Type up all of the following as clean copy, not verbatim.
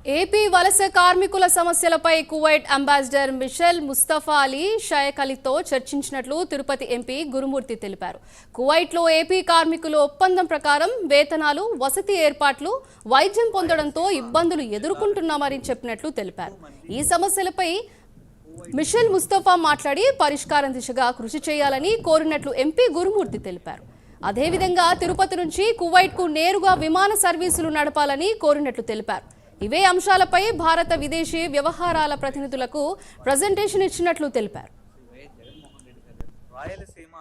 AP వలస కార్మికుల సమస్యలపై Kuwait ambassador Mishal Mustafa Ali Sheikh అలీతో చర్చించినట్లు తిరుపతి ఎంపీ గురుమూర్తి తెలిపారు. కువైట్లో ఏపీ కార్మికుల ఒప్పందం ప్రకారం వేతనాలు, వసతి ఏర్పాట్లు, వైద్యం పొందడంతో ఇబ్బందులు ఎదుర్కొంటున్నామని చెప్పినట్లు తెలిపారు. ఈ సమస్యలపై మిషెల్ ముస్తఫా మాట్లాడి పరిష్కారం దిశగా కృషి చేయాలని కోరినట్లు ఎంపీ గురుమూర్తి తెలిపారు. అదేవిధంగా తిరుపతి నుంచి కువైట్కు నేరుగా విమాన సర్వీసులు నడపాలని కోరినట్లు తెలిపారు. ఇవే అంశాలపై భారత విదేశీ వ్యవహారాల ప్రతినిధులకు ప్రజెంటేషన్ ఇచ్చినట్లు తెలిపారు. రాయలసీమ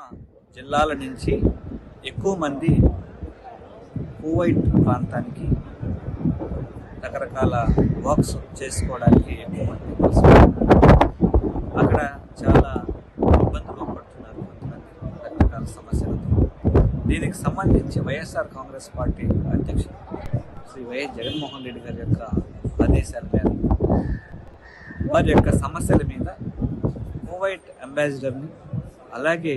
జిల్లాల నుంచి ఎక్కువ మంది కువైట్ ప్రాంతానికి రకరకాల వర్క్స్ చేసుకోవడానికి ఎక్కువ మంది వస్తారు. అక్కడ చాలా ఇబ్బందులు పడుతున్నారు కొంతమంది రకరకాల సమస్యలతో. దీనికి సంబంధించి వైఎస్ఆర్ కాంగ్రెస్ పార్టీ అధ్యక్షుడు శ్రీ వైఎస్ జగన్మోహన్ రెడ్డి గారి యొక్క ఆదేశాల మేరకు వారి యొక్క సమస్యల మీద కువైట్ అంబాసిడర్ని, అలాగే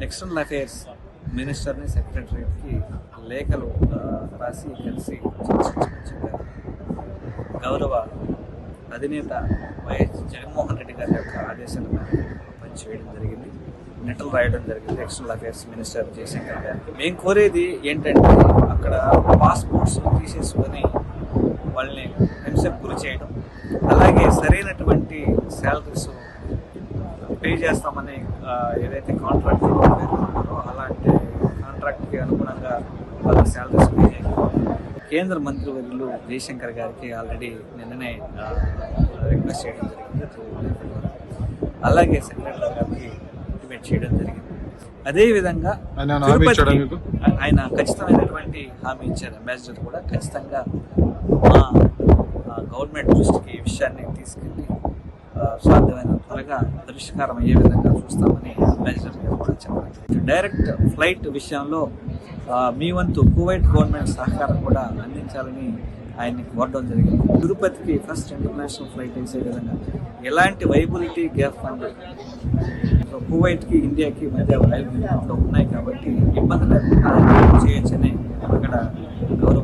ఎక్స్టర్నల్ అఫైర్స్ మినిస్టర్ని, సెక్రటరీకి లేఖలు రాసి కలిసి చర్చించమని చెప్పారు. గౌరవ అధినేత వైఎస్ జగన్మోహన్ రెడ్డి గారి యొక్క ఆదేశాల మేరకు పనిచేయడం జరిగింది, లెటర్లు రాయడం జరిగింది ఎక్స్టర్నల్ అఫైర్స్ మినిస్టర్ జయశంకర్ గారికి. మేము కోరేది ఏంటంటే అక్కడ పాస్పోర్ట్స్ తీసేసుకొని వాళ్ళని హింసకు గురి చేయడం, అలాగే సరైనటువంటి శాలరీస్ పే చేస్తామని ఏదైతే కాంట్రాక్ట్ పేర్కొన్నారో అలాంటి కాంట్రాక్ట్కి అనుగుణంగా వాళ్ళ శాలరీస్ పే చేయకపోవడం. కేంద్ర మంత్రివర్యులు జయశంకర్ గారికి ఆల్రెడీ నిన్ననే రిక్వెస్ట్ చేయడం జరిగింది, అలాగే సెక్రటరీ గారికి ఇంటిమేట్ చేయడం జరిగింది. అదేవిధంగా ఆయన ఖచ్చితమైనటువంటి హామీ ఇచ్చారు. అంబాసిడర్ కూడా ఖచ్చితంగా మా గవర్నమెంట్ దృష్టికి ఈ విషయాన్ని తీసుకెళ్ళి సాధ్యమైన త్వరగా పరిష్కారం అయ్యే విధంగా చూస్తామని అంబాసిడర్ గారు కూడా చెప్పారు. డైరెక్ట్ ఫ్లైట్ విషయంలో మీ వంతు కువైట్ గవర్నమెంట్ సహకారం కూడా అందించాలని ఆయన్ని కోరడం జరిగింది. తిరుపతికి ఫస్ట్ ఇంటర్నేషనల్ ఫ్లైట్ వేసే విధంగా ఎలాంటి వైబిలిటీ గ్యాప్ ఫండ్ కువైట్కి ఇండియాకి మధ్య వైబిలిటీలో ఉన్నాయి కాబట్టి ఇబ్బంది లేకుండా చేయొచ్చని అక్కడ గౌరవ